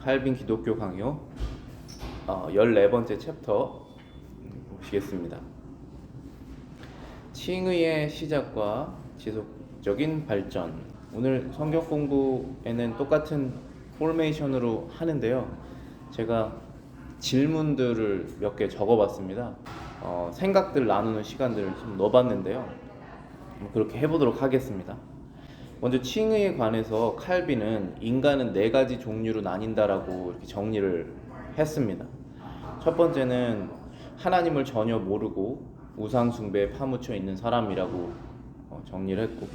칼빈 기독교 강요 14번째 챕터 보시겠습니다. 칭의의 시작과 지속적인 발전. 오늘 성경 공부에는 똑같은 포메이션으로 하는데요. 제가 질문들을 몇 개 적어봤습니다. 생각들 나누는 시간들을 좀 넣어봤는데요. 그렇게 해보도록 하겠습니다. 먼저 칭의에 관해서 칼빈은 인간은 4가지 종류로 나뉜다라고 이렇게 정리를 했습니다. 첫 번째는 하나님을 전혀 모르고 우상 숭배에 파묻혀 있는 사람이라고 정리를 했고,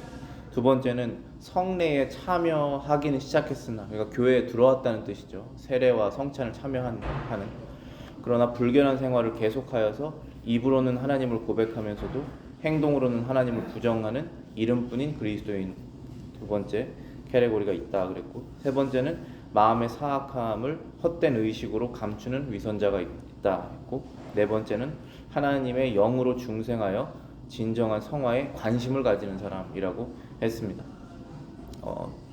두 번째는 성례에 참여하기는 시작했으나, 그러니까 교회에 들어왔다는 뜻이죠. 세례와 성찬을 참여하는, 그러나 불결한 생활을 계속하여서 입으로는 하나님을 고백하면서도 행동으로는 하나님을 부정하는 이름뿐인 그리스도인. 두 번째 캐테고리가 있다 그랬고, 세 번째는 마음의 사악함을 헛된 의식으로 감추는 위선자가 있다 했고, 네 번째는 하나님의 영으로 중생하여 진정한 성화에 관심을 가지는 사람이라고 했습니다.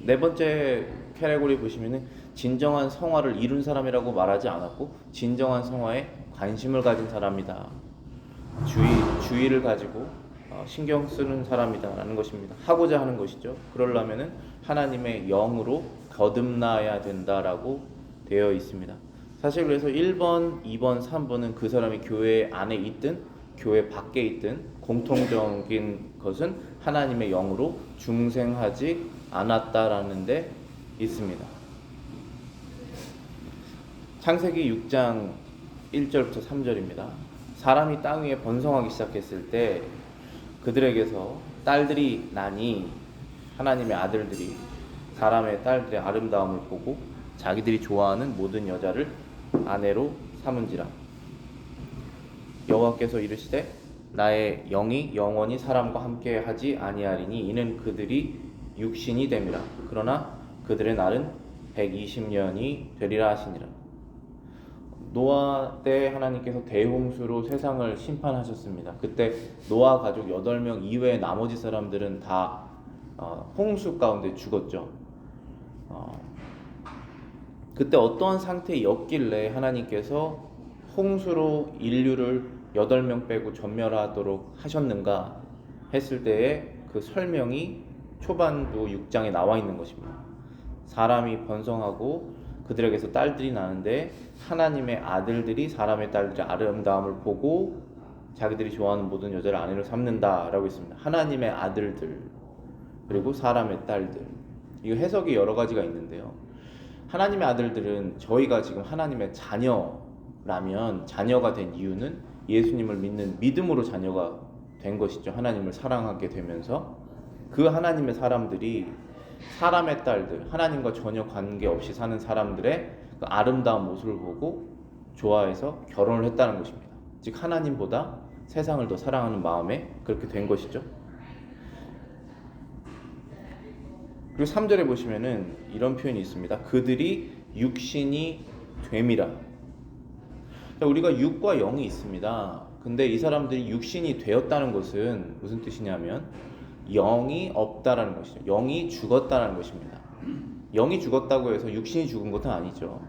네 번째 캐테고리 보시면은 진정한 성화를 이룬 사람이라고 말하지 않았고, 진정한 성화에 관심을 가진 사람이다, 주의를 가지고 신경 쓰는 사람이다라는 것입니다. 하고자 하는 것이죠. 그러려면은 하나님의 영으로 거듭나야 된다라고 되어 있습니다. 사실 그래서 1번, 2번, 3번은 그 사람이 교회 안에 있든 교회 밖에 있든 공통적인 것은 하나님의 영으로 중생하지 않았다라는 데 있습니다. 창세기 6장 1절부터 3절입니다. 사람이 땅 위에 번성하기 시작했을 때 그들에게서 딸들이 나니 하나님의 아들들이 사람의 딸들의 아름다움을 보고 자기들이 좋아하는 모든 여자를 아내로 삼은지라. 여호와께서 이르시되 나의 영이 영원히 사람과 함께 하지 아니하리니 이는 그들이 육신이 됨이라. 그러나 그들의 날은 120년이 되리라 하시니라. 노아 때 하나님께서 대홍수로 세상을 심판하셨습니다. 그때 노아 가족 8명 이외의 나머지 사람들은 다 홍수 가운데 죽었죠. 그때 어떠한 상태였길래 하나님께서 홍수로 인류를 8명 빼고 전멸하도록 하셨는가 했을 때의 그 설명이 초반부 6장에 나와 있는 것입니다. 사람이 번성하고 그들에게서 딸들이 나는데 하나님의 아들들이 사람의 딸들의 아름다움을 보고 자기들이 좋아하는 모든 여자를 아내로 삼는다라고 있습니다. 하나님의 아들들 그리고 사람의 딸들, 이거 해석이 여러 가지가 있는데요. 하나님의 아들들은 저희가 지금 하나님의 자녀라면 자녀가 된 이유는 예수님을 믿는 믿음으로 자녀가 된 것이죠. 하나님을 사랑하게 되면서 그 하나님의 사람들이 사람의 딸들, 하나님과 전혀 관계없이 사는 사람들의 그 아름다운 모습을 보고 좋아해서 결혼을 했다는 것입니다. 즉 하나님보다 세상을 더 사랑하는 마음에 그렇게 된 것이죠. 그리고 3절에 보시면은 이런 표현이 있습니다. 그들이 육신이 됨이라. 우리가 육과 영이 있습니다. 근데 이 사람들이 육신이 되었다는 것은 무슨 뜻이냐면 영이 없다라는 것이죠. 영이 죽었다는 것입니다. 영이 죽었다고 해서 육신이 죽은 것은 아니죠.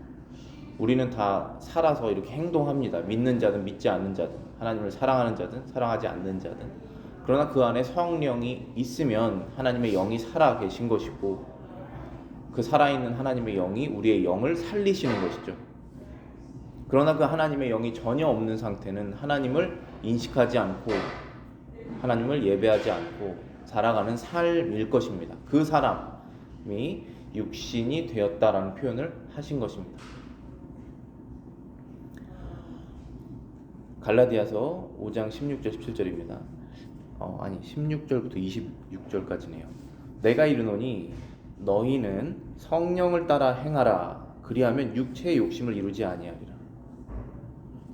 우리는 다 살아서 이렇게 행동합니다. 믿는 자든 믿지 않는 자든, 하나님을 사랑하는 자든 사랑하지 않는 자든. 그러나 그 안에 성령이 있으면 하나님의 영이 살아 계신 것이고, 그 살아있는 하나님의 영이 우리의 영을 살리시는 것이죠. 그러나 그 하나님의 영이 전혀 없는 상태는 하나님을 인식하지 않고 하나님을 예배하지 않고 살아가는 삶일 것입니다. 그 사람이 육신이 되었다라는 표현을 하신 것입니다. 갈라디아서 5장 16절 17절입니다. 16절부터 26절까지네요. 내가 이르노니 너희는 성령을 따라 행하라. 그리하면 육체의 욕심을 이루지 아니하리라.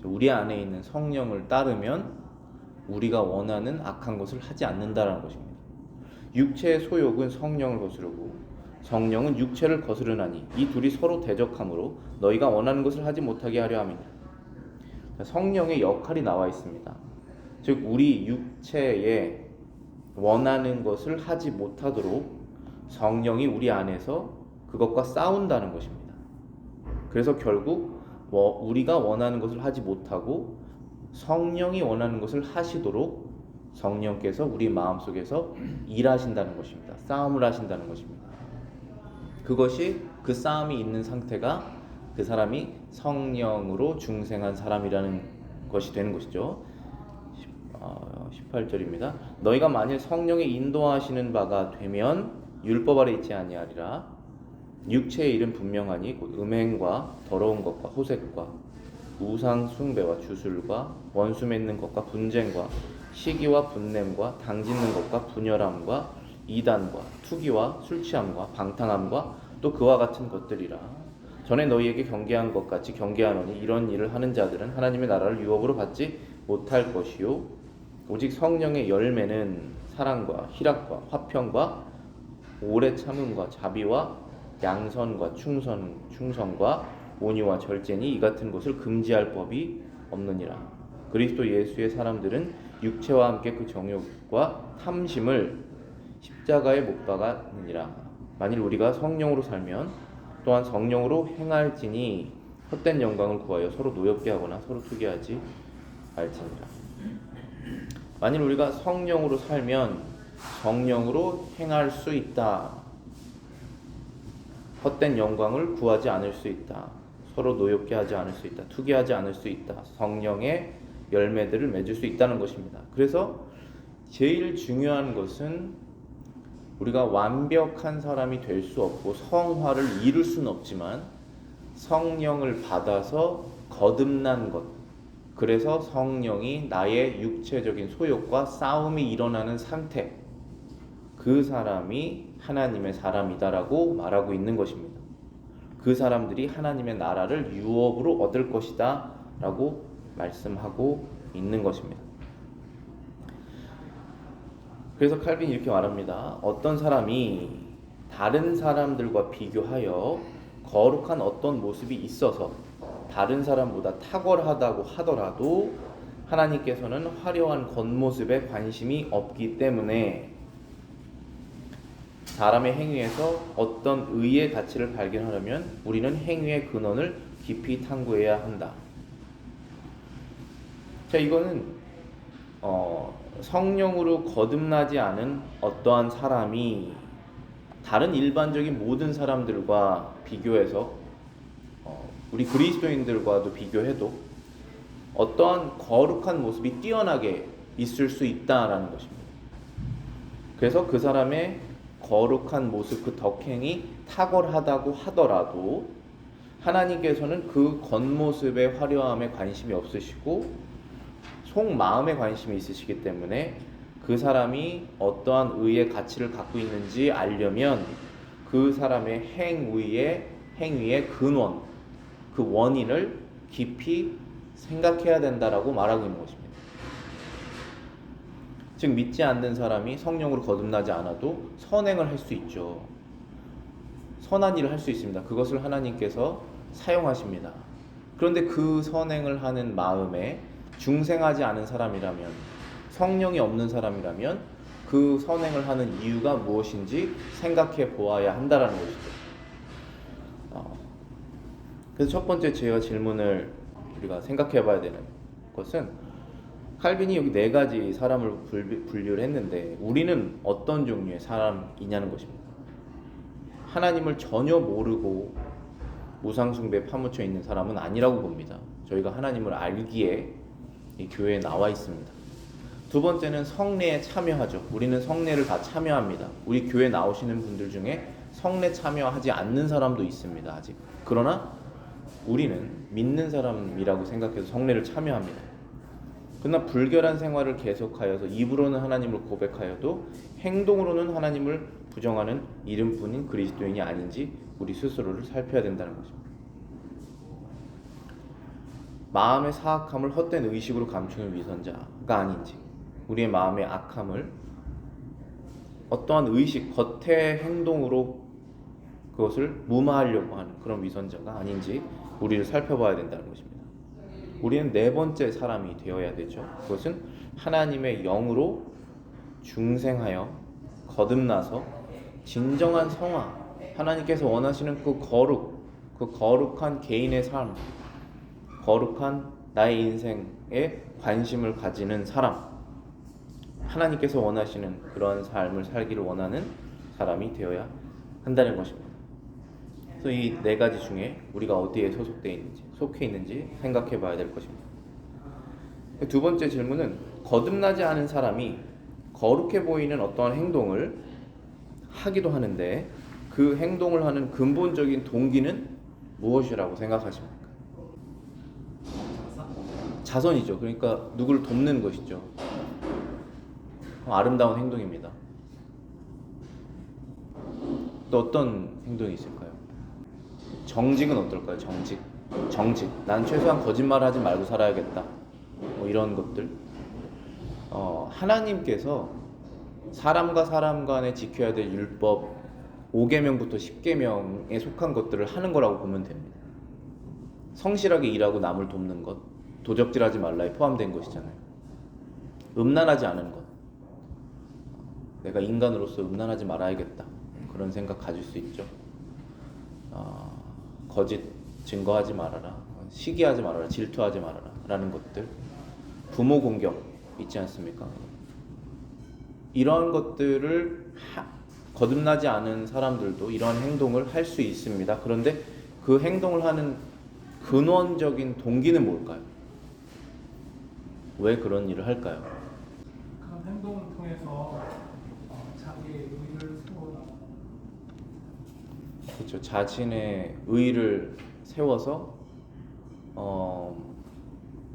우리 안에 있는 성령을 따르면 우리가 원하는 악한 것을 하지 않는다라는 것입니다. 육체의 소욕은 성령을 거스르고 성령은 육체를 거스르나니 이 둘이 서로 대적하므로 너희가 원하는 것을 하지 못하게 하려 함이니라. 성령의 역할이 나와 있습니다. 즉 우리 육체에 원하는 것을 하지 못하도록 성령이 우리 안에서 그것과 싸운다는 것입니다. 그래서 결국 우리가 원하는 것을 하지 못하고 성령이 원하는 것을 하시도록 성령께서 우리 마음속에서 일하신다는 것입니다. 싸움을 하신다는 것입니다. 그것이 그 싸움이 있는 상태가 그 사람이 성령으로 중생한 사람이라는 것이 되는 것이죠. 18절입니다. 너희가 만일 성령의 인도하시는 바가 되면 율법 아래 있지 아니하리라. 육체의 일은 분명하니 곧 음행과 더러운 것과 호색과 우상 숭배와 주술과 원수 맺는 것과 분쟁과 시기와 분냄과 당짓는 것과 분열함과 이단과 투기와 술 취함과 방탕함과 또 그와 같은 것들이라. 전에 너희에게 경계한 것 같이 경계하노니 이런 일을 하는 자들은 하나님의 나라를 유업으로 받지 못할 것이요 오직 성령의 열매는 사랑과 희락과 화평과 오래 참음과 자비와 양선과 충성과 온유와 절제니 이 같은 것을 금지할 법이 없느니라. 그리스도 예수의 사람들은 육체와 함께 그 정욕과 탐심을 십자가에 못 박았느니라. 만일 우리가 성령으로 살면 또한 성령으로 행할지니 헛된 영광을 구하여 서로 노엽게 하거나 서로 투기하지 말지니라. 만일 우리가 성령으로 살면 성령으로 행할 수 있다. 헛된 영광을 구하지 않을 수 있다. 서로 노엽게 하지 않을 수 있다. 투기하지 않을 수 있다. 성령의 열매들을 맺을 수 있다는 것입니다. 그래서 제일 중요한 것은 우리가 완벽한 사람이 될 수 없고 성화를 이룰 수는 없지만 성령을 받아서 거듭난 것, 그래서 성령이 나의 육체적인 소욕과 싸움이 일어나는 상태, 그 사람이 하나님의 사람이다라고 말하고 있는 것입니다. 그 사람들이 하나님의 나라를 유업으로 얻을 것이다 라고 말씀하고 있는 것입니다. 그래서 칼빈이 이렇게 말합니다. 어떤 사람이 다른 사람들과 비교하여 거룩한 어떤 모습이 있어서 다른 사람보다 탁월하다고 하더라도 하나님께서는 화려한 겉모습에 관심이 없기 때문에 사람의 행위에서 어떤 의의 가치를 발견하려면 우리는 행위의 근원을 깊이 탐구해야 한다. 자, 이거는 성령으로 거듭나지 않은 어떠한 사람이 다른 일반적인 모든 사람들과 비교해서 우리 그리스도인들과도 비교해도 어떠한 거룩한 모습이 뛰어나게 있을 수 있다라는 것입니다. 그래서 그 사람의 거룩한 모습, 그 덕행이 탁월하다고 하더라도 하나님께서는 그 겉모습의 화려함에 관심이 없으시고 속마음에 관심이 있으시기 때문에 그 사람이 어떠한 의의 가치를 갖고 있는지 알려면 그 사람의 행위의 근원, 그 원인을 깊이 생각해야 된다라고 말하고 있는 것입니다. 즉 믿지 않는 사람이 성령으로 거듭나지 않아도 선행을 할 수 있죠. 선한 일을 할 수 있습니다. 그것을 하나님께서 사용하십니다. 그런데 그 선행을 하는 마음에 중생하지 않은 사람이라면, 성령이 없는 사람이라면 그 선행을 하는 이유가 무엇인지 생각해 보아야 한다라는 것이죠. 그래서 첫 번째 제가 질문을 우리가 생각해 봐야 되는 것은, 칼빈이 여기 네 가지 사람을 분류를 했는데 우리는 어떤 종류의 사람이냐는 것입니다. 하나님을 전혀 모르고 우상숭배에 파묻혀 있는 사람은 아니라고 봅니다. 저희가 하나님을 알기에 이 교회에 나와 있습니다. 두 번째는 성례에 참여하죠. 우리는 성례를 다 참여합니다. 우리 교회 나오시는 분들 중에 성례 참여하지 않는 사람도 있습니다. 아직. 그러나 우리는 믿는 사람이라고 생각해서 성례를 참여합니다. 그러나 불결한 생활을 계속하여서 입으로는 하나님을 고백하여도 행동으로는 하나님을 부정하는 이름뿐인 그리스도인이 아닌지 우리 스스로를 살펴야 된다는 것입니다. 마음의 사악함을 헛된 의식으로 감추는 위선자가 아닌지, 우리의 마음의 악함을 어떠한 의식, 겉의 행동으로 그것을 무마하려고 하는 그런 위선자가 아닌지 우리를 살펴봐야 된다는 것입니다. 우리는 네 번째 사람이 되어야 되죠. 그것은 하나님의 영으로 중생하여 거듭나서 진정한 성화, 하나님께서 원하시는 그 거룩, 그 거룩한 개인의 삶, 거룩한 나의 인생에 관심을 가지는 사람, 하나님께서 원하시는 그런 삶을 살기를 원하는 사람이 되어야 한다는 것입니다. 그래서 이 네 가지 중에 우리가 어디에 속해 있는지 생각해 봐야 될 것입니다. 두 번째 질문은, 거듭나지 않은 사람이 거룩해 보이는 어떠한 행동을 하기도 하는데 그 행동을 하는 근본적인 동기는 무엇이라고 생각하십니까? 자선이죠. 그러니까 누구를 돕는 것이죠. 아름다운 행동입니다. 또 어떤 행동이 있을까요? 정직은 어떨까요? 정직. 난 최소한 거짓말 하지 말고 살아야겠다. 뭐 이런 것들. 하나님께서 사람과 사람 간에 지켜야 될 율법 5계명부터 10계명에 속한 것들을 하는 거라고 보면 됩니다. 성실하게 일하고 남을 돕는 것, 도적질하지 말라에 포함된 것이잖아요. 음란하지 않은 것, 내가 인간으로서 음란하지 말아야겠다, 그런 생각 가질 수 있죠. 거짓 증거하지 말아라, 시기하지 말아라, 질투하지 말아라 라는 것들, 부모 공격 있지 않습니까? 이러한 것들을 거듭나지 않은 사람들도 이러한 행동을 할 수 있습니다. 그런데 그 행동을 하는 근원적인 동기는 뭘까요? 왜 그런 일을 할까요? 그런 행동을 통해서 자기의 의를 세워라. 그렇죠. 자신의 의를 세워서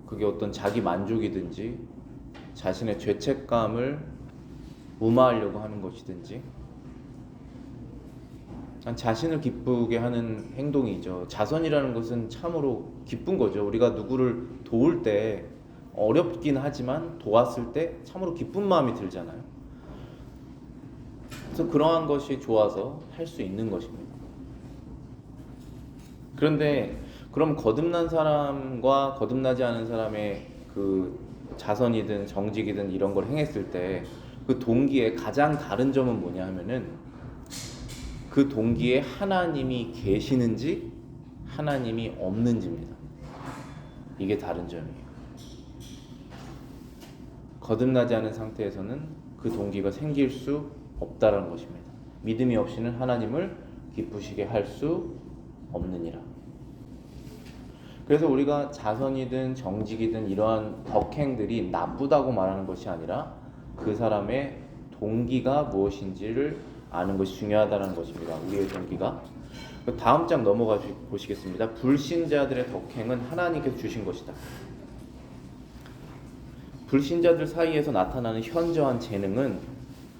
그게 어떤 자기 만족이든지 자신의 죄책감을 무마하려고 하는 것이든지 자신을 기쁘게 하는 행동이죠. 자선이라는 것은 참으로 기쁜 거죠. 우리가 누구를 도울 때 어렵긴 하지만 도왔을 때 참으로 기쁜 마음이 들잖아요. 그래서 그러한 것이 좋아서 할 수 있는 것입니다. 그런데 그럼 거듭난 사람과 거듭나지 않은 사람의 그 자선이든 정직이든 이런 걸 행했을 때 그 동기의 가장 다른 점은 뭐냐 하면은 그 동기에 하나님이 계시는지 하나님이 없는지입니다. 이게 다른 점이에요. 거듭나지 않은 상태에서는 그 동기가 생길 수 없다는 것입니다. 믿음이 없이는 하나님을 기쁘시게 할 수 없느니라. 그래서 우리가 자선이든 정직이든 이러한 덕행들이 나쁘다고 말하는 것이 아니라 그 사람의 동기가 무엇인지를 아는 것이 중요하다는 것입니다. 우리의 동기가. 다음 장 넘어가 보시겠습니다. 불신자들의 덕행은 하나님께서 주신 것이다. 불신자들 사이에서 나타나는 현저한 재능은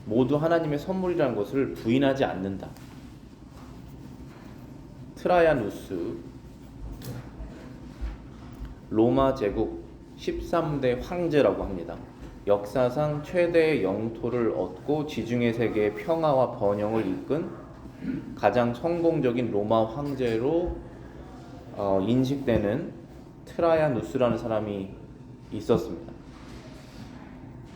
모두 하나님의 선물이라는 것을 부인하지 않는다. 트라야누스, 로마 제국 13대 황제라고 합니다. 역사상 최대의 영토를 얻고 지중해 세계의 평화와 번영을 이끈 가장 성공적인 로마 황제로 인식되는 트라야누스라는 사람이 있었습니다.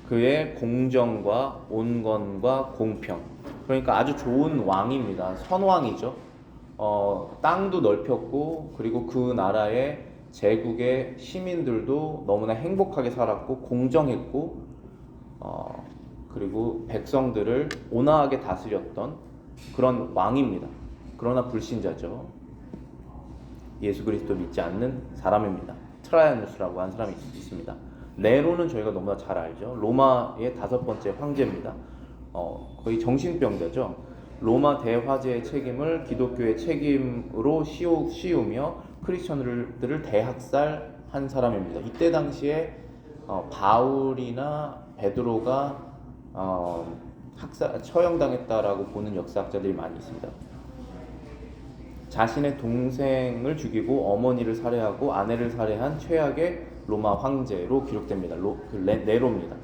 그의 공정과 온건과 공평, 그러니까 아주 좋은 왕입니다. 선왕이죠. 땅도 넓혔고 그리고 그 나라의 제국의 시민들도 너무나 행복하게 살았고 공정했고 그리고 백성들을 온화하게 다스렸던 그런 왕입니다. 그러나 불신자죠. 예수 그리스도 믿지 않는 사람입니다. 트라야누스라고 하는 사람이 있습니다. 네로는 저희가 너무나 잘 알죠. 로마의 5번째 황제입니다. 거의 정신병자죠. 로마 대화제의 책임을 기독교의 책임으로 씌우며 크리스천들을 대학살한 사람입니다. 이때 당시에 바울이나 베드로가 처형당했다라고 보는 역사학자들이 많이 있습니다. 자신의 동생을 죽이고 어머니를 살해하고 아내를 살해한 최악의 로마 황제로 기록됩니다. 네로입니다.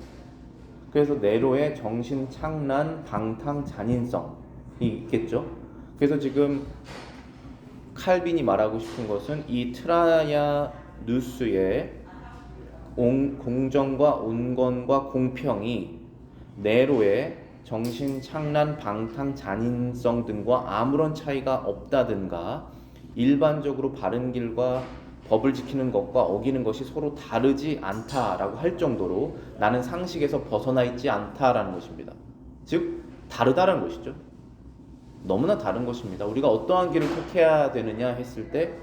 그래서 네로의 정신착란, 방탕, 잔인성이 있겠죠. 그래서 지금 칼빈이 말하고 싶은 것은 이 트라야누스의 공정과 온건과 공평이 네로의 정신착란, 방탕, 잔인성 등과 아무런 차이가 없다든가 일반적으로 바른 길과 법을 지키는 것과 어기는 것이 서로 다르지 않다라고 할 정도로 나는 상식에서 벗어나 있지 않다라는 것입니다. 즉 다르다라는 것이죠. 너무나 다른 것입니다. 우리가 어떠한 길을 택해야 되느냐 했을 때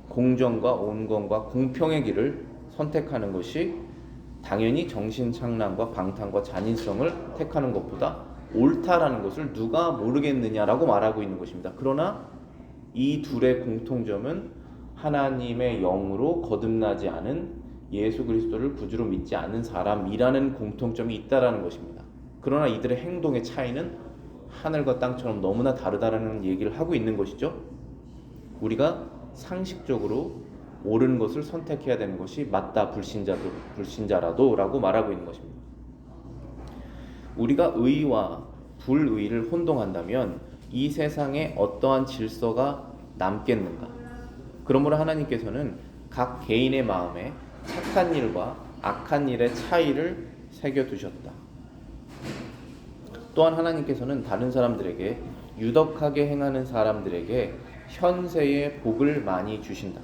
공정과 온건과 공평의 길을 선택하는 것이 당연히 정신착란과 방탕과 잔인성을 택하는 것보다 옳다라는 것을 누가 모르겠느냐라고 말하고 있는 것입니다. 그러나 이 둘의 공통점은 하나님의 영으로 거듭나지 않은 예수 그리스도를 구주로 믿지 않은 사람이라는 공통점이 있다라는 것입니다. 그러나 이들의 행동의 차이는 하늘과 땅처럼 너무나 다르다라는 얘기를 하고 있는 것이죠. 우리가 상식적으로 옳은 것을 선택해야 되는 것이 맞다, 불신자라도 라고 말하고 있는 것입니다. 우리가 의와 불의를 혼동한다면 이 세상에 어떠한 질서가 남겠는가? 그러므로 하나님께서는 각 개인의 마음에 착한 일과 악한 일의 차이를 새겨두셨다. 또한 하나님께서는 다른 사람들에게 유덕하게 행하는 사람들에게 현세의 복을 많이 주신다.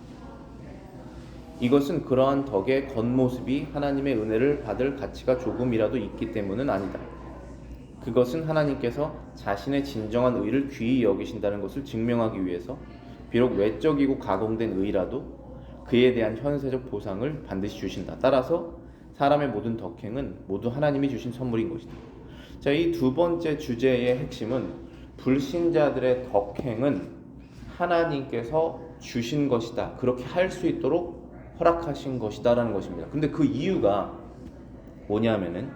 이것은 그러한 덕의 겉모습이 하나님의 은혜를 받을 가치가 조금이라도 있기 때문은 아니다. 그것은 하나님께서 자신의 진정한 의를 귀히 여기신다는 것을 증명하기 위해서 비록 외적이고 가공된 의라도 그에 대한 현세적 보상을 반드시 주신다. 따라서 사람의 모든 덕행은 모두 하나님이 주신 선물인 것이다. 자, 이 두 번째 주제의 핵심은 불신자들의 덕행은 하나님께서 주신 것이다. 그렇게 할 수 있도록 허락하신 것이다 라는 것입니다. 근데 그 이유가 뭐냐면은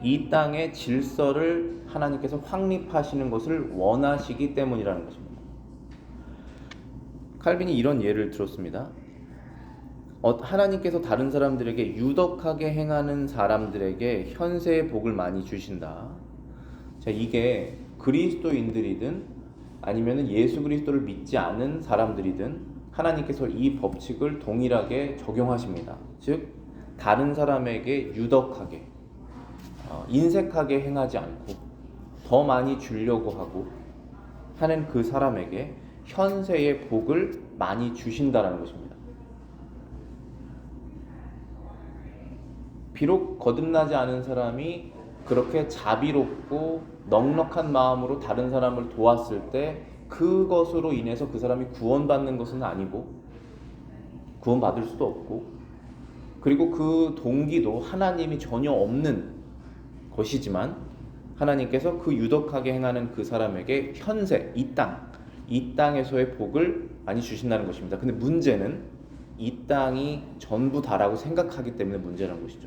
이 땅의 질서를 하나님께서 확립하시는 것을 원하시기 때문이라는 것입니다. 칼빈이 이런 예를 들었습니다. 하나님께서 다른 사람들에게 유덕하게 행하는 사람들에게 현세의 복을 많이 주신다. 자, 이게 그리스도인들이든 아니면 예수 그리스도를 믿지 않은 사람들이든 하나님께서 이 법칙을 동일하게 적용하십니다. 즉 다른 사람에게 유덕하게 인색하게 행하지 않고 더 많이 주려고 하고 하는 그 사람에게 현세의 복을 많이 주신다라는 것입니다. 비록 거듭나지 않은 사람이 그렇게 자비롭고 넉넉한 마음으로 다른 사람을 도왔을 때 그것으로 인해서 그 사람이 구원받는 것은 아니고 구원받을 수도 없고 그리고 그 동기도 하나님이 전혀 없는 것이지만 하나님께서 그 유덕하게 행하는 그 사람에게 현세, 이 땅에서의 복을 많이 주신다는 것입니다. 근데 문제는 이 땅이 전부다라고 생각하기 때문에 문제라는 것이죠.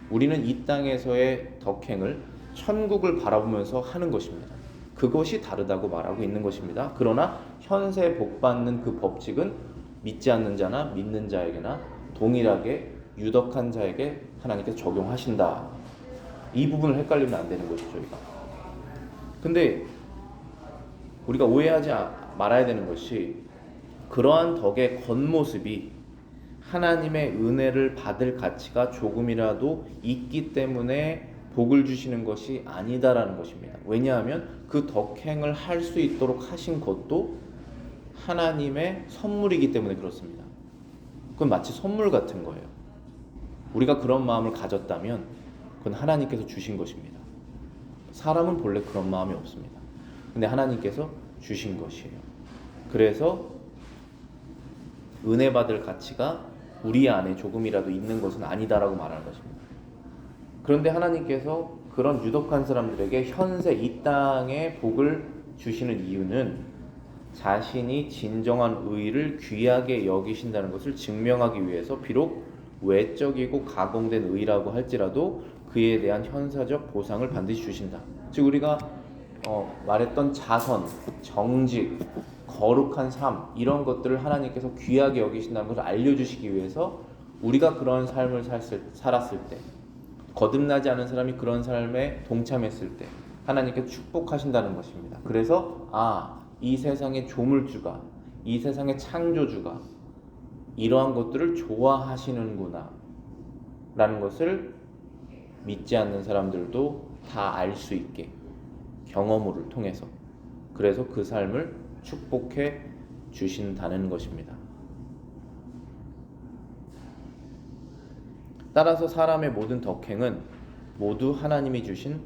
우리는 이 땅에서의 덕행을 천국을 바라보면서 하는 것입니다. 그것이 다르다고 말하고 있는 것입니다. 그러나 현세 복 받는 그 법칙은 믿지 않는 자나 믿는 자에게나 동일하게 유덕한 자에게 하나님께서 적용하신다. 이 부분을 헷갈리면 안 되는 것이죠. 근데 우리가 오해하지 말아야 되는 것이 그러한 덕의 겉모습이 하나님의 은혜를 받을 가치가 조금이라도 있기 때문에 복을 주시는 것이 아니다라는 것입니다. 왜냐하면 그 덕행을 할 수 있도록 하신 것도 하나님의 선물이기 때문에 그렇습니다. 그건 마치 선물 같은 거예요. 우리가 그런 마음을 가졌다면 그건 하나님께서 주신 것입니다. 사람은 본래 그런 마음이 없습니다. 근데 하나님께서 주신 것이에요. 그래서 은혜 받을 가치가 우리 안에 조금이라도 있는 것은 아니다라고 말하는 것입니다. 그런데 하나님께서 그런 유독한 사람들에게 현세 이 땅에 복을 주시는 이유는 자신이 진정한 의를 귀하게 여기신다는 것을 증명하기 위해서 비록 외적이고 가공된 의라고 할지라도 그에 대한 현사적 보상을 반드시 주신다. 즉 우리가 말했던 자선, 정직, 거룩한 삶 이런 것들을 하나님께서 귀하게 여기신다는 것을 알려주시기 위해서 우리가 그런 삶을 살았을 때 거듭나지 않은 사람이 그런 삶에 동참했을 때 하나님께서 축복하신다는 것입니다. 그래서 이 세상의 조물주가 이 세상의 창조주가 이러한 것들을 좋아하시는구나 라는 것을 믿지 않는 사람들도 다 알 수 있게 경험을 통해서 그래서 그 삶을 축복해 주신다는 것입니다. 따라서 사람의 모든 덕행은 모두 하나님이 주신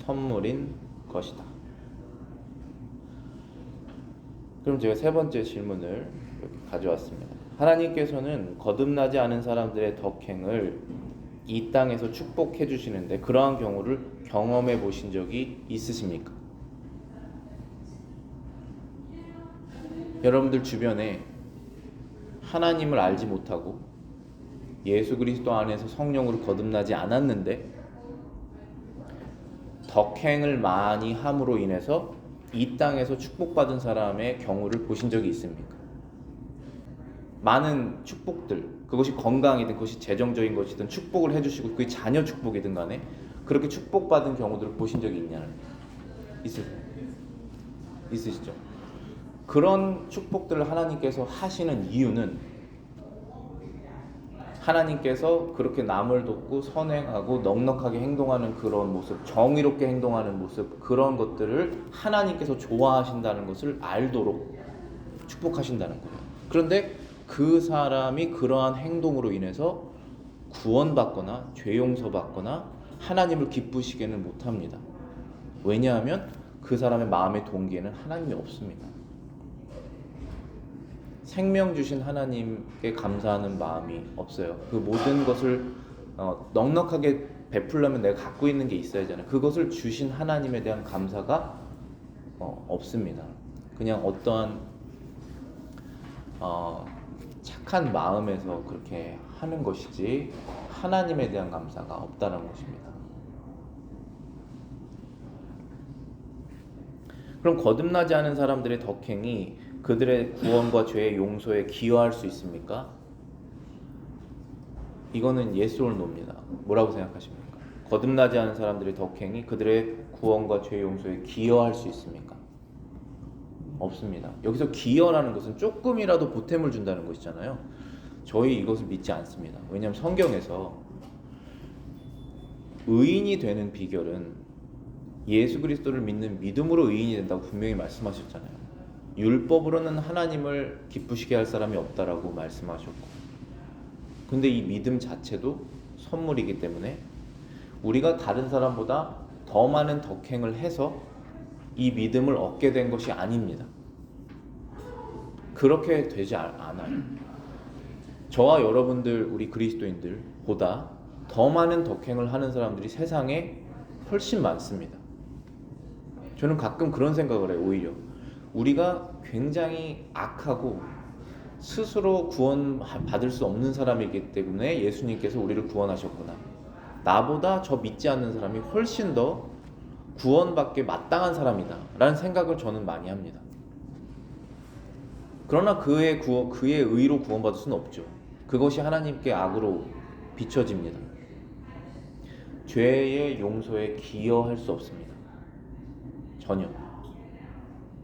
선물인 것이다. 그럼 제가 세 번째 질문을 여기 가져왔습니다. 하나님께서는 거듭나지 않은 사람들의 덕행을 이 땅에서 축복해 주시는데 그러한 경우를 경험해 보신 적이 있으십니까? 여러분들 주변에 하나님을 알지 못하고 예수 그리스도 안에서 성령으로 거듭나지 않았는데 덕행을 많이 함으로 인해서 이 땅에서 축복받은 사람의 경우를 보신 적이 있습니까? 많은 축복들, 그것이 건강이든 그것이 재정적인 것이든 축복을 해주시고 그게 자녀 축복이든 간에 그렇게 축복받은 경우들을 보신 적이 있냐는 있으시죠? 그런 축복들을 하나님께서 하시는 이유는 하나님께서 그렇게 남을 돕고 선행하고 넉넉하게 행동하는 그런 모습, 정의롭게 행동하는 모습, 그런 것들을 하나님께서 좋아하신다는 것을 알도록 축복하신다는 거예요. 그런데 그 사람이 그러한 행동으로 인해서 구원받거나 죄 용서받거나 하나님을 기쁘시게는 못합니다. 왜냐하면 그 사람의 마음의 동기에는 하나님이 없습니다. 생명 주신 하나님께 감사하는 마음이 없어요. 그 모든 것을 넉넉하게 베풀려면 내가 갖고 있는 게 있어야 하잖아요. 그것을 주신 하나님에 대한 감사가 없습니다. 그냥 어떠한 착한 마음에서 그렇게 하는 것이지 하나님에 대한 감사가 없다는 것입니다. 그럼 거듭나지 않은 사람들의 덕행이 그들의 구원과 죄의 용서에 기여할 수 있습니까? 이거는 yes or no입니다. 뭐라고 생각하십니까? 거듭나지 않은 사람들의 덕행이 그들의 구원과 죄의 용서에 기여할 수 있습니까? 없습니다. 여기서 기여라는 것은 조금이라도 보탬을 준다는 것이잖아요. 저희 이것을 믿지 않습니다. 왜냐하면 성경에서 의인이 되는 비결은 예수 그리스도를 믿는 믿음으로 의인이 된다고 분명히 말씀하셨잖아요. 율법으로는 하나님을 기쁘시게 할 사람이 없다라고 말씀하셨고, 근데 이 믿음 자체도 선물이기 때문에 우리가 다른 사람보다 더 많은 덕행을 해서 이 믿음을 얻게 된 것이 아닙니다. 그렇게 되지 않아요. 저와 여러분들, 우리 그리스도인들보다 더 많은 덕행을 하는 사람들이 세상에 훨씬 많습니다. 저는 가끔 그런 생각을 해요. 오히려 우리가 굉장히 악하고 스스로 구원받을 수 없는 사람이기 때문에 예수님께서 우리를 구원하셨구나. 나보다 저 믿지 않는 사람이 훨씬 더 구원받게 마땅한 사람이다 라는 생각을 저는 많이 합니다. 그러나 그의 의로 구원받을 수는 없죠. 그것이 하나님께 악으로 비춰집니다. 죄의 용서에 기여할 수 없습니다. 전혀.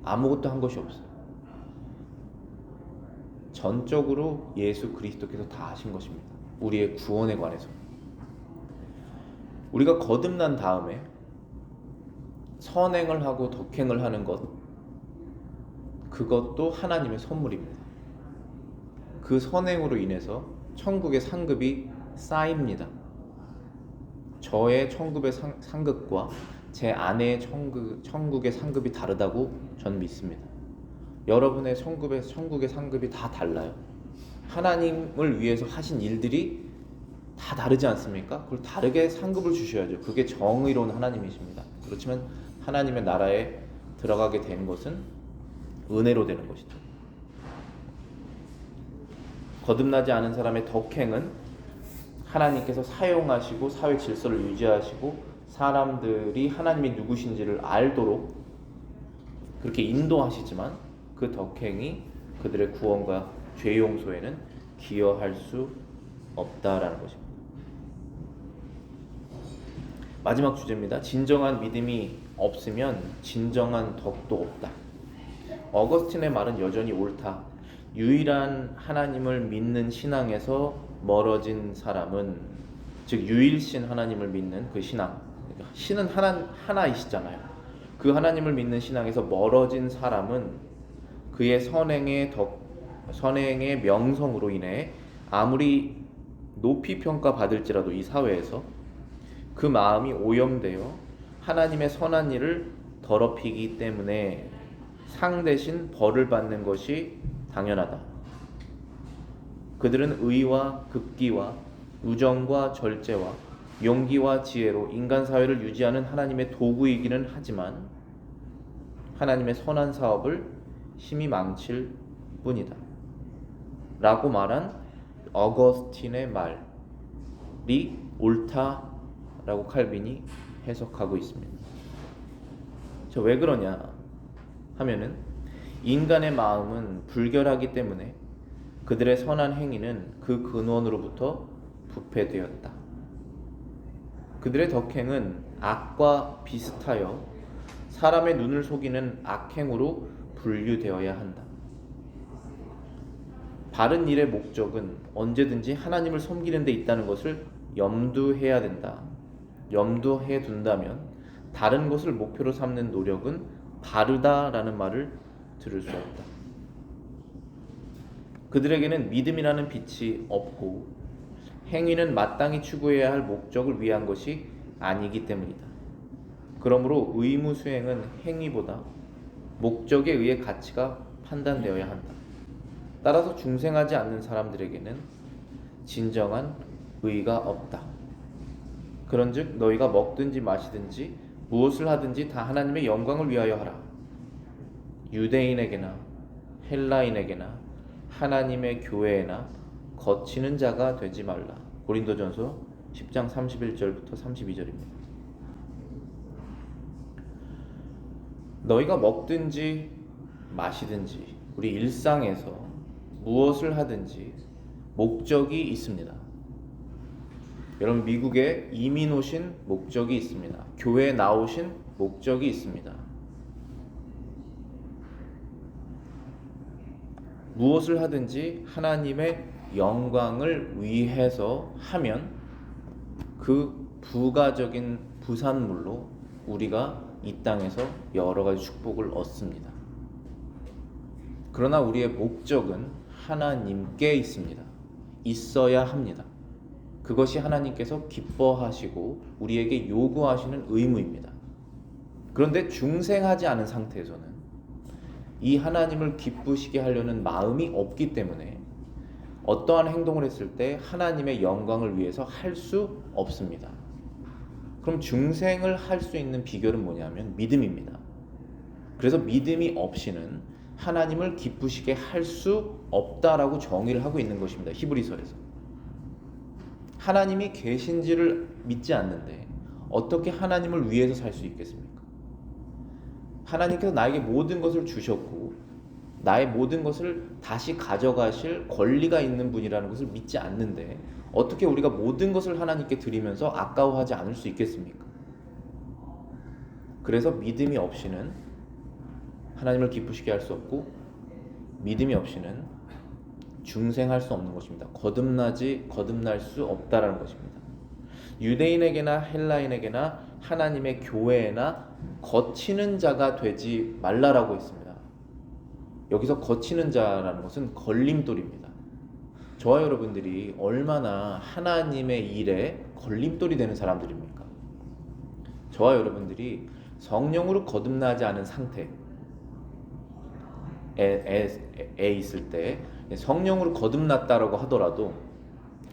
아무것도 한 것이 없어요. 전적으로 예수 그리스도께서 다 하신 것입니다. 우리의 구원에 관해서. 우리가 거듭난 다음에 선행을 하고 덕행을 하는 것, 그것도 하나님의 선물입니다. 그 선행으로 인해서 천국의 상급이 쌓입니다. 저의 천국의 상급과 제 아내의 천국의 상급이 다르다고 저는 믿습니다. 여러분의 천국의 상급이 다 달라요. 하나님을 위해서 하신 일들이 다 다르지 않습니까? 그걸 다르게 상급을 주셔야죠. 그게 정의로운 하나님이십니다. 그렇지만 하나님의 나라에 들어가게 된 것은 은혜로 되는 것이죠. 거듭나지 않은 사람의 덕행은 하나님께서 사용하시고 사회 질서를 유지하시고 사람들이 하나님이 누구신지를 알도록 그렇게 인도하시지만 그 덕행이 그들의 구원과 죄 용서에는 기여할 수 없다라는 것입니다. 마지막 주제입니다. 진정한 믿음이 없으면 진정한 덕도 없다. 어거스틴의 말은 여전히 옳다. 유일한 하나님을 믿는 신앙에서 멀어진 사람은, 즉 유일신 하나님을 믿는 그 신앙, 신은 하나이시잖아요. 그 하나님을 믿는 신앙에서 멀어진 사람은 그의 선행의 명성으로 인해 아무리 높이 평가받을지라도 이 사회에서 그 마음이 오염되어 하나님의 선한 일을 더럽히기 때문에 상 대신 벌을 받는 것이 당연하다. 그들은 의와 급기와 우정과 절제와 용기와 지혜로 인간 사회를 유지하는 하나님의 도구이기는 하지만 하나님의 선한 사업을 심히 망칠 뿐이다 라고 말한 어거스틴의 말이 옳다라고 칼빈이 해석하고 있습니다. 저 왜 그러냐 하면은 인간의 마음은 불결하기 때문에 그들의 선한 행위는 그 근원으로부터 부패되었다. 그들의 덕행은 악과 비슷하여 사람의 눈을 속이는 악행으로 분류되어야 한다. 바른 일의 목적은 언제든지 하나님을 섬기는 데 있다는 것을 염두해야 된다. 염두해 둔다면 다른 것을 목표로 삼는 노력은 바르다라는 말을 들을 수 없다. 그들에게는 믿음이라는 빛이 없고 행위는 마땅히 추구해야 할 목적을 위한 것이 아니기 때문이다. 그러므로 의무 수행은 행위보다 목적에 의해 가치가 판단되어야 한다. 따라서 중생하지 않는 사람들에게는 진정한 의가 없다. 그런즉 너희가 먹든지 마시든지 무엇을 하든지 다 하나님의 영광을 위하여 하라. 유대인에게나 헬라인에게나 하나님의 교회에나 거치는 자가 되지 말라. 고린도전서 10장 31절부터 32절입니다. 너희가 먹든지 마시든지 우리 일상에서 무엇을 하든지 목적이 있습니다. 여러분, 미국에 이민 오신 목적이 있습니다. 교회에 나오신 목적이 있습니다. 무엇을 하든지 하나님의 영광을 위해서 하면 그 부가적인 부산물로 우리가 이 땅에서 여러 가지 축복을 얻습니다. 그러나 우리의 목적은 하나님께 있습니다. 있어야 합니다. 그것이 하나님께서 기뻐하시고 우리에게 요구하시는 의무입니다. 그런데 중생하지 않은 상태에서는 이 하나님을 기쁘시게 하려는 마음이 없기 때문에 어떠한 행동을 했을 때 하나님의 영광을 위해서 할 수 없습니다. 그럼 중생을 할 수 있는 비결은 뭐냐면 믿음입니다. 그래서 믿음이 없이는 하나님을 기쁘시게 할 수 없다라고 정의를 하고 있는 것입니다. 히브리서에서. 하나님이 계신지를 믿지 않는데 어떻게 하나님을 위해서 살 수 있겠습니까? 하나님께서 나에게 모든 것을 주셨고 나의 모든 것을 다시 가져가실 권리가 있는 분이라는 것을 믿지 않는데 어떻게 우리가 모든 것을 하나님께 드리면서 아까워하지 않을 수 있겠습니까? 그래서 믿음이 없이는 하나님을 기쁘시게 할 수 없고 믿음이 없이는 중생할 수 없는 것입니다. 거듭날 수 없다라는 것입니다. 유대인에게나 헬라인에게나 하나님의 교회에나 거치는 자가 되지 말라라고 했습니다. 여기서 거치는 자라는 것은 걸림돌입니다. 저와 여러분들이 얼마나 하나님의 일에 걸림돌이 되는 사람들입니까? 저와 여러분들이 성령으로 거듭나지 않은 상태에 있을 때 성령으로 거듭났다라고 하더라도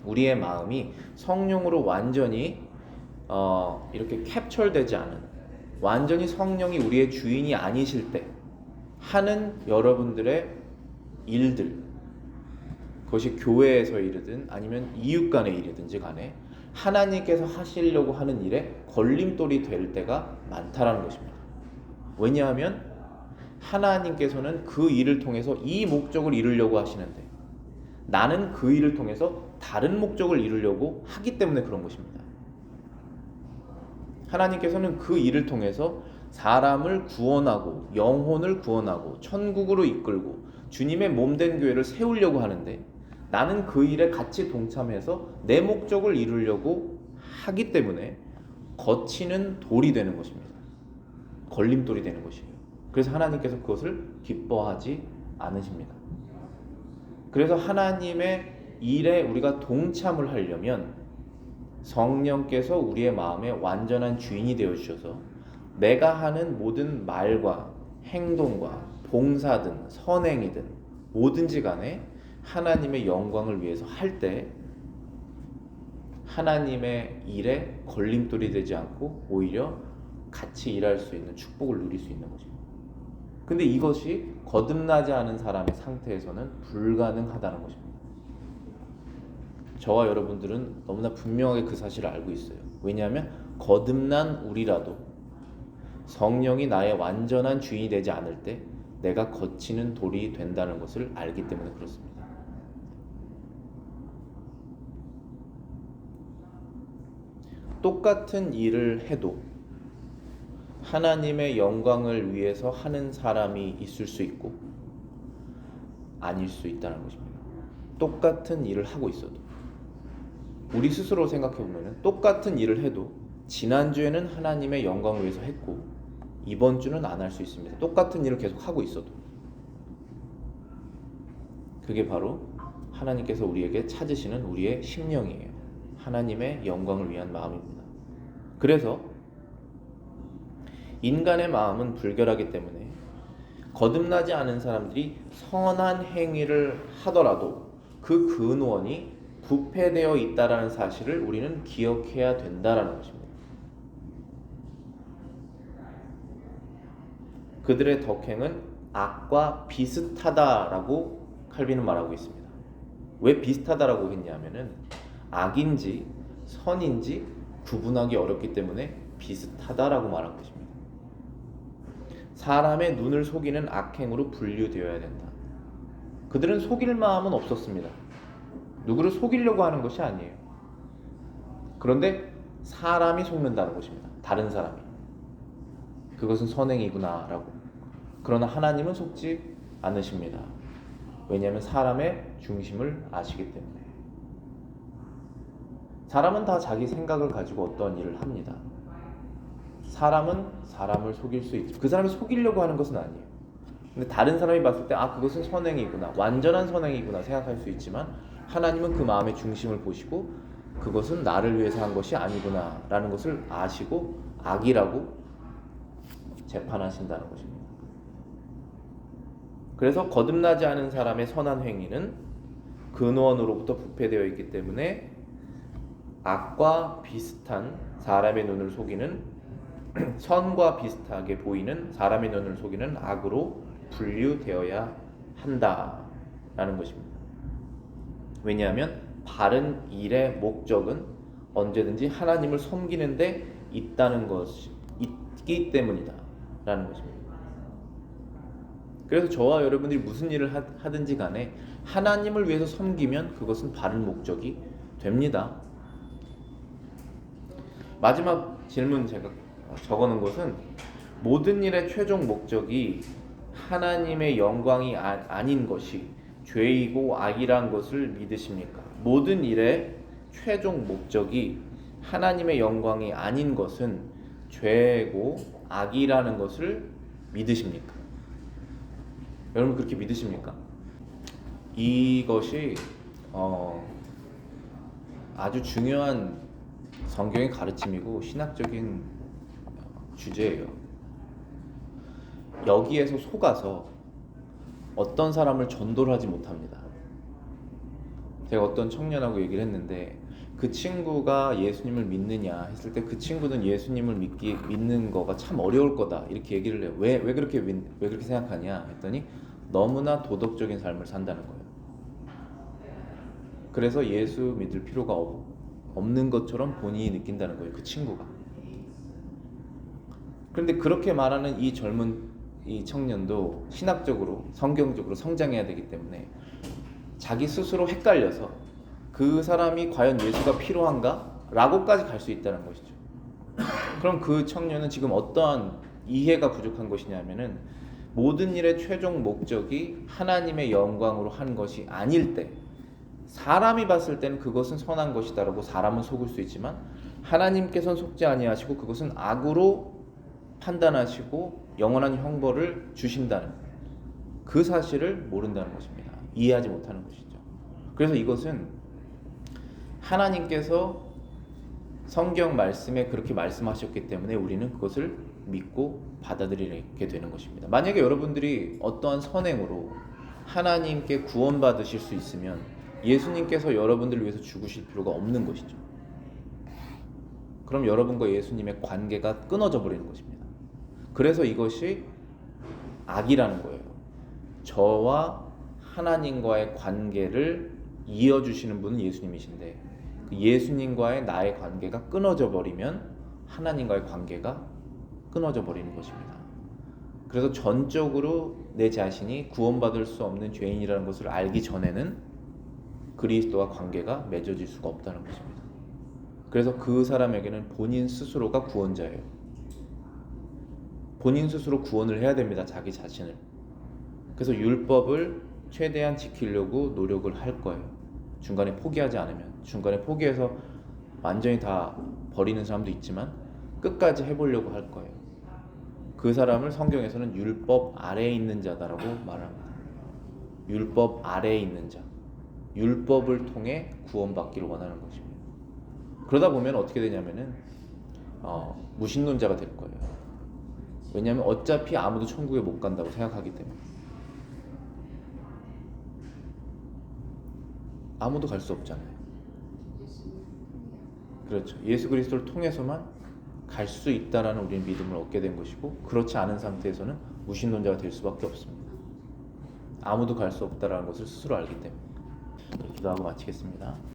우리의 마음이 성령으로 완전히 이렇게 캡처되지 않은, 완전히 성령이 우리의 주인이 아니실 때 하는 여러분들의 일들, 그것이 교회에서 일이든 아니면 이웃 간의 일이든지 간에 하나님께서 하시려고 하는 일에 걸림돌이 될 때가 많다라는 것입니다. 왜냐하면 하나님께서는 그 일을 통해서 이 목적을 이루려고 하시는데 나는 그 일을 통해서 다른 목적을 이루려고 하기 때문에 그런 것입니다. 하나님께서는 그 일을 통해서 사람을 구원하고 영혼을 구원하고 천국으로 이끌고 주님의 몸된 교회를 세우려고 하는데 나는 그 일에 같이 동참해서 내 목적을 이루려고 하기 때문에 거치는 돌이 되는 것입니다. 걸림돌이 되는 것이에요. 그래서 하나님께서 그것을 기뻐하지 않으십니다. 그래서 하나님의 일에 우리가 동참을 하려면 성령께서 우리의 마음의 완전한 주인이 되어 주셔서 내가 하는 모든 말과 행동과 봉사든 선행이든 뭐든지 간에 하나님의 영광을 위해서 할 때 하나님의 일에 걸림돌이 되지 않고 오히려 같이 일할 수 있는 축복을 누릴 수 있는 것입니다. 근데 이것이 거듭나지 않은 사람의 상태에서는 불가능하다는 것입니다. 저와 여러분들은 너무나 분명하게 그 사실을 알고 있어요. 왜냐하면 거듭난 우리라도 성령이 나의 완전한 주인이 되지 않을 때 내가 거치는 돌이 된다는 것을 알기 때문에 그렇습니다. 똑같은 일을 해도 하나님의 영광을 위해서 하는 사람이 있을 수 있고 아닐 수 있다는 것입니다. 똑같은 일을 하고 있어도 우리 스스로 생각해 보면 똑같은 일을 해도 지난주에는 하나님의 영광을 위해서 했고 이번 주는 안 할 수 있습니다. 똑같은 일을 계속 하고 있어도 그게 바로 하나님께서 우리에게 찾으시는 우리의 심령이에요. 하나님의 영광을 위한 마음입니다. 그래서 인간의 마음은 불결하기 때문에 거듭나지 않은 사람들이 선한 행위를 하더라도 그 근원이 부패되어 있다라는 사실을 우리는 기억해야 된다라는 것입니다. 그들의 덕행은 악과 비슷하다라고 칼빈은 말하고 있습니다. 왜 비슷하다라고 했냐면은 악인지 선인지 구분하기 어렵기 때문에 비슷하다라고 말한 것입니다. 사람의 눈을 속이는 악행으로 분류되어야 된다. 그들은 속일 마음은 없었습니다. 누구를 속이려고 하는 것이 아니에요. 그런데 사람이 속는다는 것입니다. 다른 사람이. 그것은 선행이구나라고. 그러나 하나님은 속지 않으십니다. 왜냐하면 사람의 중심을 아시기 때문에. 사람은 다 자기 생각을 가지고 어떤 일을 합니다. 사람은 사람을 속일 수 있죠. 그 사람을 속이려고 하는 것은 아니에요. 근데 다른 사람이 봤을 때 그것은 선행이구나, 완전한 선행이구나 생각할 수 있지만 하나님은 그 마음의 중심을 보시고 그것은 나를 위해서 한 것이 아니구나 라는 것을 아시고 악이라고 재판하신다는 것입니다. 그래서 거듭나지 않은 사람의 선한 행위는 근원으로부터 부패되어 있기 때문에 악과 비슷한 사람의 눈을 속이는 선과 비슷하게 보이는 사람의 눈을 속이는 악으로 분류되어야 한다라는 것입니다. 왜냐하면 바른 일의 목적은 언제든지 하나님을 섬기는 데 있다는 것이 있기 때문이다 라는 것입니다. 그래서 저와 여러분들이 무슨 일을 하든지 간에 하나님을 위해서 섬기면 그것은 바른 목적이 됩니다. 마지막 질문 제가 적어놓은 것은 모든 일의 최종 목적이 하나님의 영광이 아닌 것이 죄이고 악이란 것을 믿으십니까? 모든 일의 최종 목적이 하나님의 영광이 아닌 것은 죄고 악이라는 것을 믿으십니까? 여러분 그렇게 믿으십니까? 이것이 아주 중요한 성경의 가르침이고 신학적인 주제예요. 여기에서 속아서 어떤 사람을 전도를 하지 못합니다. 제가 어떤 청년하고 얘기를 했는데 그 친구가 예수님을 믿느냐 했을 때 그 친구는 예수님을 믿는 거가 참 어려울 거다 이렇게 얘기를 해요. 왜 그렇게 생각하냐 했더니 너무나 도덕적인 삶을 산다는 거예요. 그래서 예수 믿을 필요가 없는 것처럼 본인이 느낀다는 거예요. 그 친구가. 그런데 그렇게 말하는 이 젊은 이 청년도 신학적으로 성경적으로 성장해야 되기 때문에 자기 스스로 헷갈려서 그 사람이 과연 예수가 필요한가? 라고까지 갈 수 있다는 것이죠. 그럼 그 청년은 지금 어떠한 이해가 부족한 것이냐면은 모든 일의 최종 목적이 하나님의 영광으로 한 것이 아닐 때 사람이 봤을 때는 그것은 선한 것이다라고 사람은 속을 수 있지만 하나님께서는 속지 아니하시고 그것은 악으로 판단하시고 영원한 형벌을 주신다는 그 사실을 모른다는 것입니다. 이해하지 못하는 것이죠. 그래서 이것은 하나님께서 성경 말씀에 그렇게 말씀하셨기 때문에 우리는 그것을 믿고 받아들이게 되는 것입니다. 만약에 여러분들이 어떠한 선행으로 하나님께 구원받으실 수 있으면 예수님께서 여러분들을 위해서 죽으실 필요가 없는 것이죠. 그럼 여러분과 예수님의 관계가 끊어져 버리는 것입니다. 그래서 이것이 악이라는 거예요. 저와 하나님과의 관계를 이어주시는 분은 예수님이신데 그 예수님과의 나의 관계가 끊어져 버리면 하나님과의 관계가 끊어져 버리는 것입니다. 그래서 전적으로 내 자신이 구원받을 수 없는 죄인이라는 것을 알기 전에는 그리스도와 관계가 맺어질 수가 없다는 것입니다. 그래서 그 사람에게는 본인 스스로가 구원자예요. 본인 스스로 구원을 해야 됩니다. 자기 자신을. 그래서 율법을 최대한 지키려고 노력을 할 거예요. 중간에 포기하지 않으면. 중간에 포기해서 완전히 다 버리는 사람도 있지만 끝까지 해보려고 할 거예요. 그 사람을 성경에서는 율법 아래에 있는 자다라고 말합니다. 율법 아래에 있는 자. 율법을 통해 구원받기를 원하는 것입니다. 그러다 보면 어떻게 되냐면은 무신론자가 될 거예요. 왜냐하면 어차피 아무도 천국에 못 간다고 생각하기 때문에. 아무도 갈 수 없잖아요. 그렇죠. 예수 그리스도를 통해서만 갈 수 있다라는 우리는 믿음을 얻게 된 것이고, 그렇지 않은 상태에서는 무신론자가 될 수밖에 없습니다. 아무도 갈 수 없다라는 것을 스스로 알기 때문에. 기도하고 마치겠습니다.